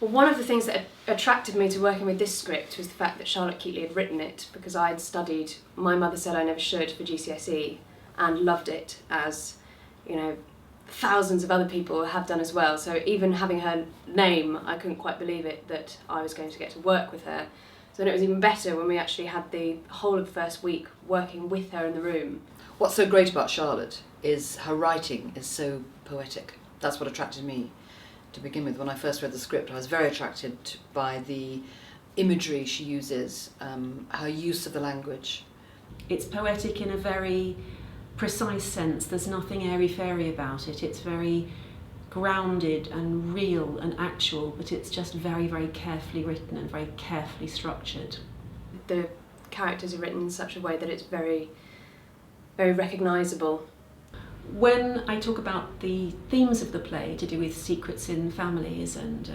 Well, one of the things that attracted me to working with this script was the fact that Charlotte Keatley had written it, because I'd studied My Mother Said I Never Should for GCSE and loved it, as you know, thousands of other people have done as well. So even having her name, I couldn't quite believe it that I was going to get to work with her. So then it was even better when we actually had the whole of the first week working with her in the room. What's so great about Charlotte is her writing is so poetic. That's what attracted me to begin with. When I first read the script, I was very attracted by the imagery she uses, her use of the language. It's poetic in a very precise sense. There's nothing airy-fairy about it. It's very grounded and real and actual, but it's just very, very carefully written and very carefully structured. The characters are written in such a way that it's very, very recognisable. When I talk about the themes of the play to do with secrets in families and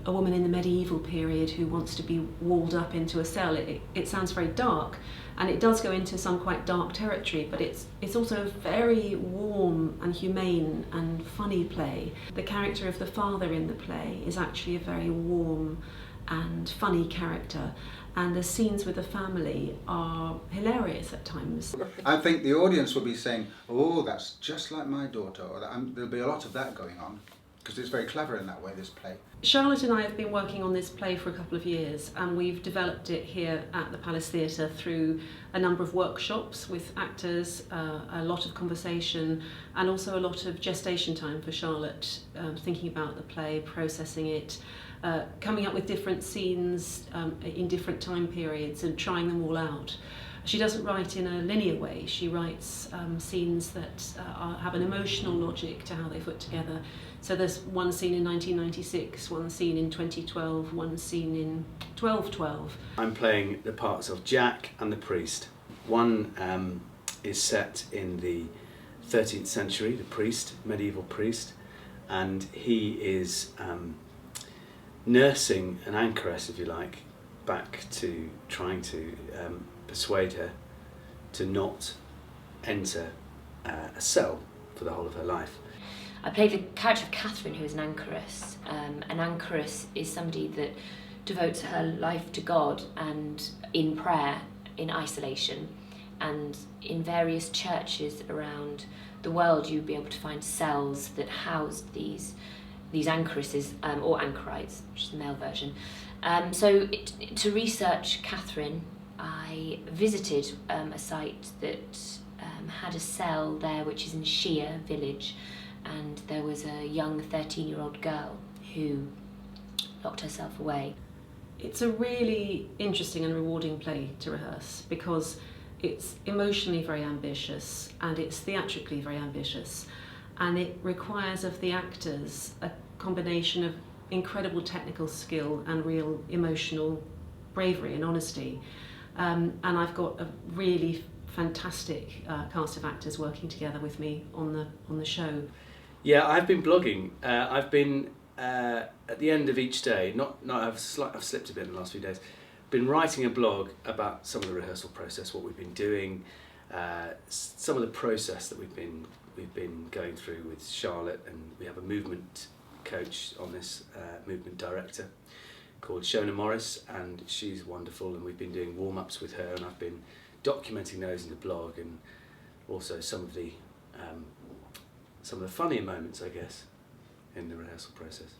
a woman in the medieval period who wants to be walled up into a cell, it sounds very dark, and it does go into some quite dark territory, but it's also a very warm and humane and funny play. The character of the father in the play is actually a very warm and funny character, and the scenes with the family are hilarious at times. I think the audience will be saying, oh, that's just like my daughter, or there'll be a lot of that going on, because it's very clever in that way, this play. Charlotte and I have been working on this play for a couple of years, and we've developed it here at the Palace Theatre through a number of workshops with actors, a lot of conversation, and also a lot of gestation time for Charlotte, thinking about the play, processing it, coming up with different scenes in different time periods and trying them all out. She doesn't write in a linear way. She writes scenes that have an emotional logic to how they fit together. So there's one scene in 1996, one scene in 2012, one scene in 1212. I'm playing the parts of Jack and the priest. One is set in the 13th century, the priest, medieval priest, and he is nursing an anchoress, if you like, back to trying to persuade her to not enter a cell for the whole of her life. I played the character of Catherine, who is an anchoress. An anchoress is somebody that devotes her life to God and in prayer, in isolation, and in various churches around the world you'd be able to find cells that housed these anchoresses, or anchorites, which is the male version. To research Catherine, I visited a site that had a cell there, which is in Shire village, and there was a young 13-year-old girl who locked herself away. It's a really interesting and rewarding play to rehearse because it's emotionally very ambitious and it's theatrically very ambitious, and it requires of the actors a combination of incredible technical skill and real emotional bravery and honesty. And I've got a really fantastic cast of actors working together with me on the show. Yeah, I've been blogging. I've been at the end of each day. I've slipped a bit in the last few days. Been writing a blog about some of the rehearsal process, what we've been doing, some of the process that we've been going through with Charlotte, and we have a movement coach on this, movement director called Shona Morris, and she's wonderful, and we've been doing warm-ups with her, and I've been documenting those in the blog, and also some of the funnier moments, I guess, in the rehearsal process.